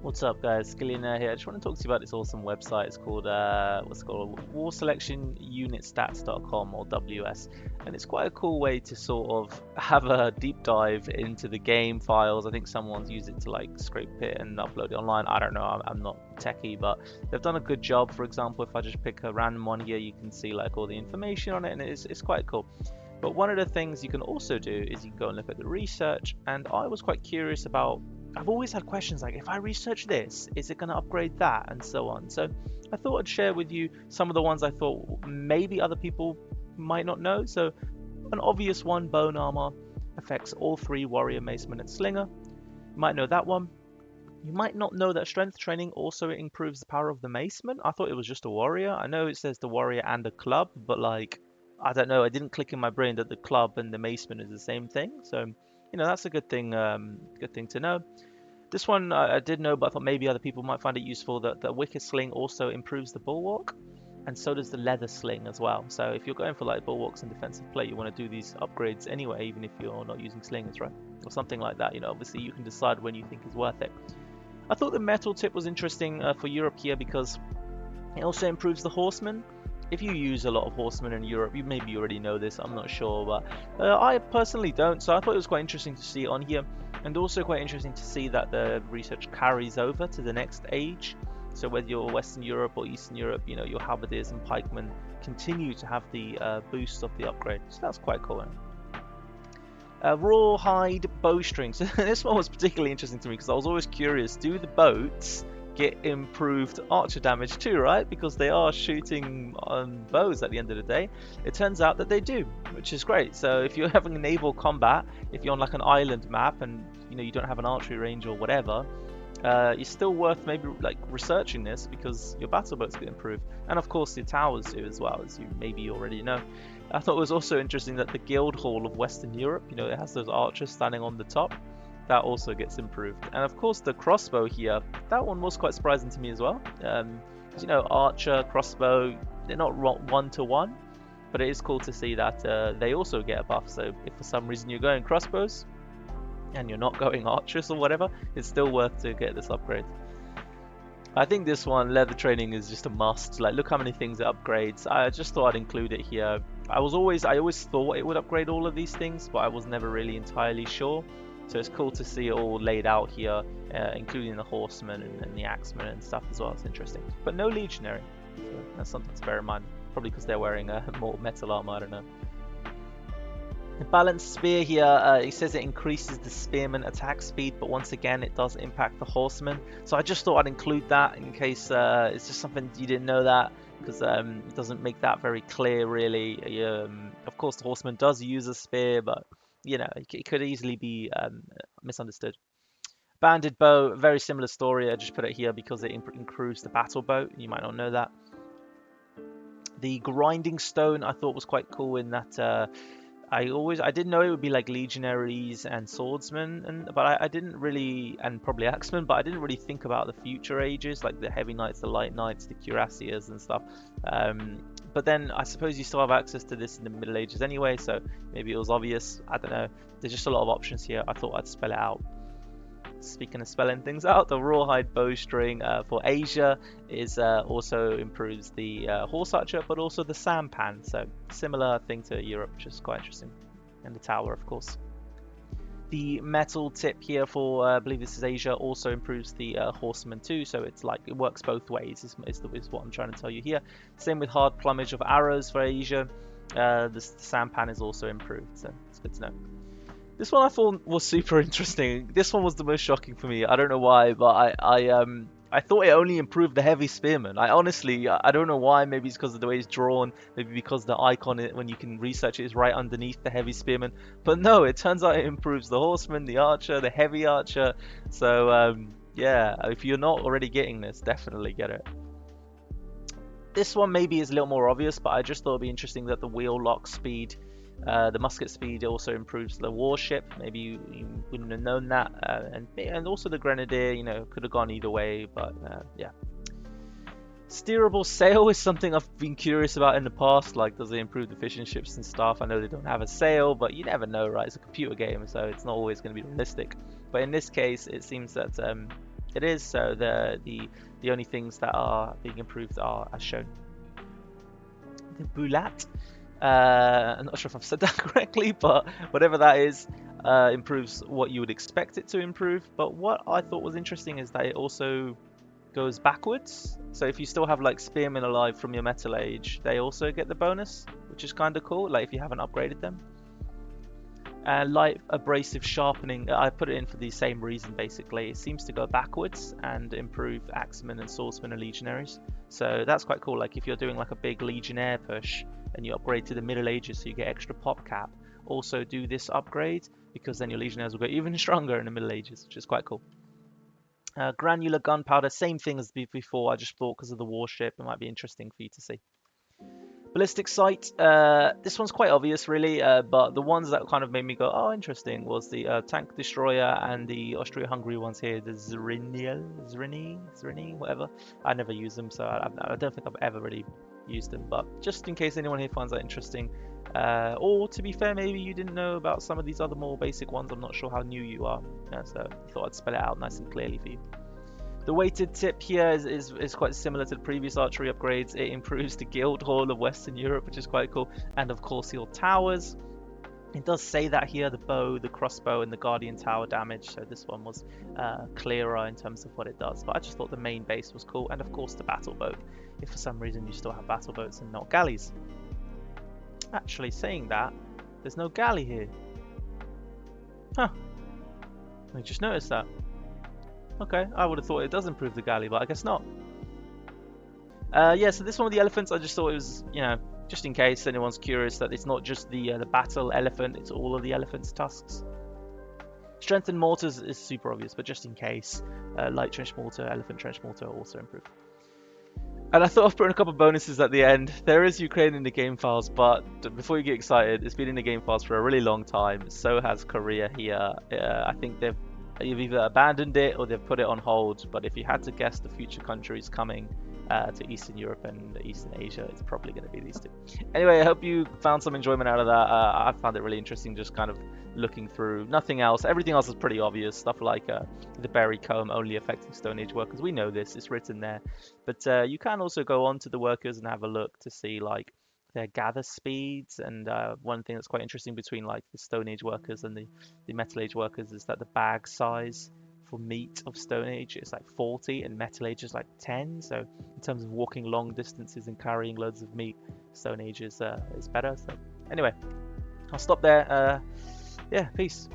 What's up, guys? Skillionaire here. I just want to talk to you about this awesome website. It's called what's it called warselectionunitstats.com, or WS, and it's quite a cool way to sort of have a deep dive into the game files. I think someone's used it to like scrape it and upload it online. I don't know. I'm not techie, but they've done a good job. For example, if I just pick a random one here, you can see like all the information on it, and it's quite cool. But one of the things you can also do is you can go and look at the research, and I was quite curious about. I've always had questions like, if I research this, is it going to upgrade that, and so on. So I thought I'd share with you some of the ones I thought maybe other people might not know. So an obvious one, bone armor, affects all three warrior, maceman, and slinger. You might know that one. You might not know that strength training also improves the power of the maceman. I thought it was just a warrior. I know it says the warrior and the club, but like, I don't know. I didn't click in my brain that the club and the maceman is the same thing. So that's a good thing. Good thing to know. This one I did know, but I thought maybe other people might find it useful. That the wicked sling also improves the bulwark, and so does the leather sling as well. So if you're going for like bulwarks and defensive play, you want to do these upgrades anyway, even if you're not using slingers, right? Or something like that. Obviously you can decide when you think is worth it. I thought the metal tip was interesting for Europe here because it also improves the horseman. If you use a lot of horsemen in Europe, you maybe already know this, I'm not sure, but I personally don't, so I thought it was quite interesting to see it on here, and also quite interesting to see that the research carries over to the next age. So whether you're Western Europe or Eastern Europe, your halberdiers and pikemen continue to have the boost of the upgrade, so that's quite cool. Rawhide bowstrings. This one was particularly interesting to me because I was always curious, do the boats get improved archer damage too, right? Because they are shooting on bows at the end of the day. It turns out that they do, which is great. So if you're having a naval combat, if you're on like an island map and you don't have an archery range or whatever, it's still worth maybe like researching this because your battle boats get improved, and of course your towers do as well, as you maybe already know. I thought it was also interesting that the guild hall of Western Europe, it has those archers standing on the top. That also gets improved. And of course the crossbow here, that one was quite surprising to me as well. Archer, crossbow, they're not one-to-one, but it is cool to see that they also get a buff. So if for some reason you're going crossbows and you're not going archers or whatever, it's still worth to get this upgrade. I think this one, leather training, is just a must. Like, look how many things it upgrades. I just thought I'd include it here. I always thought it would upgrade all of these things, but I was never really entirely sure. So it's cool to see it all laid out here, including the horsemen and the axemen and stuff as well. It's interesting. But no legionary. So that's something to bear in mind. Probably because they're wearing more metal armor, I don't know. The balanced spear here, it says it increases the spearman attack speed, but once again it does impact the horseman. So I just thought I'd include that in case it's just something you didn't know that, because it doesn't make that very clear really. Of course the horseman does use a spear, but it could easily be misunderstood. Banded bow, very similar story. I just put it here because it improves the battle boat. You might not know that. The grinding stone I thought was quite cool in that I didn't know it would be like legionaries and swordsmen, but I didn't really, and probably axemen, but I didn't really think about the future ages, like the heavy knights, the light knights, the cuirassiers and stuff. But then I suppose you still have access to this in the Middle Ages anyway, so maybe it was obvious. I don't know. There's just a lot of options here. I thought I'd spell it out. Speaking of spelling things out, the rawhide bowstring for Asia is also improves the horse archer, but also the sampan. So similar thing to Europe, which is quite interesting. And the tower, of course. The metal tip here for, I believe this is Asia, also improves the horseman too. So it's like it works both ways, is what I'm trying to tell you here. Same with hard plumage of arrows for Asia. The sampan is also improved, so it's good to know. This one I thought was super interesting. This one was the most shocking for me. I don't know why, but I thought it only improved the heavy spearman. I don't know why. Maybe it's because of the way it's drawn. Maybe because the icon, when you can research it, is right underneath the heavy spearman. But no, it turns out it improves the horseman, the archer, the heavy archer. So yeah, if you're not already getting this, definitely get it. This one maybe is a little more obvious, but I just thought it'd be interesting that the wheel lock speed, the musket speed, also improves the warship. Maybe you wouldn't have known that, and also the grenadier, could have gone either way, but yeah. Steerable sail is something I've been curious about in the past. Like, does it improve the fishing ships and stuff? I know they don't have a sail, but you never know, right? It's a computer game, so it's not always going to be realistic. But in this case, it seems that it is. So the only things that are being improved are as shown. The Bulat. I'm not sure if I've said that correctly, but whatever that is, improves what you would expect it to improve. But what I thought was interesting is that it also goes backwards. So if you still have like Spearmen alive from your Metal Age, they also get the bonus, which is kind of cool, like if you haven't upgraded them. Light Abrasive Sharpening, I put it in for the same reason basically. It seems to go backwards and improve Axemen and Swordsmen and Legionaries. So that's quite cool, like if you're doing like a big Legionnaire push and you upgrade to the Middle Ages so you get extra pop cap, also do this upgrade because then your Legionnaires will get even stronger in the Middle Ages, which is quite cool. Granular Gunpowder, same thing as before, I just thought because of the warship it might be interesting for you to see. Ballistic Sight, this one's quite obvious really, but the ones that kind of made me go, oh interesting, was the Tank Destroyer and the Austria-Hungary ones here, the Zrini, whatever. I never use them, so I don't think I've ever really used them, but just in case anyone here finds that interesting, or to be fair, maybe you didn't know about some of these other more basic ones, I'm not sure how new you are, so I thought I'd spell it out nice and clearly for you. The weighted tip here is quite similar to the previous archery upgrades. It improves the Guildhall of Western Europe, which is quite cool, and of course your towers. It does say that here, the bow, the crossbow, and the Guardian Tower damage, so this one was clearer in terms of what it does, but I just thought the main base was cool, and of course the battle boat, if for some reason you still have battle boats and not galleys. Actually, saying that, there's no galley here. Huh. I just noticed that. Okay, I would have thought it does improve the galley, but I guess not. Yeah, so this one with the elephants, I just thought it was, you know, just in case anyone's curious, that it's not just the battle elephant, it's all of the elephant's tusks. Strengthened mortars is super obvious, but just in case, light trench mortar, elephant trench mortar also improved. And I thought of putting a couple of bonuses at the end. There is Ukraine in the game files, but before you get excited, it's been in the game files for a really long time. So has Korea here. I think they've either abandoned it or they've put it on hold. But if you had to guess the future countries coming to Eastern Europe and Eastern Asia, it's probably going to be these two. Anyway, I hope you found some enjoyment out of that. I found it really interesting, just kind of looking through. Nothing else. Everything else is pretty obvious. Stuff like the berry comb only affecting Stone Age workers. We know this. It's written there. But you can also go on to the workers and have a look to see like their gather speeds. And one thing that's quite interesting between like the Stone Age workers and the Metal Age workers is that the bag size for meat of Stone Age is like 40 and Metal Age is like 10. So in terms of walking long distances and carrying loads of meat, Stone Age is better. So anyway, I'll stop there. Yeah, peace.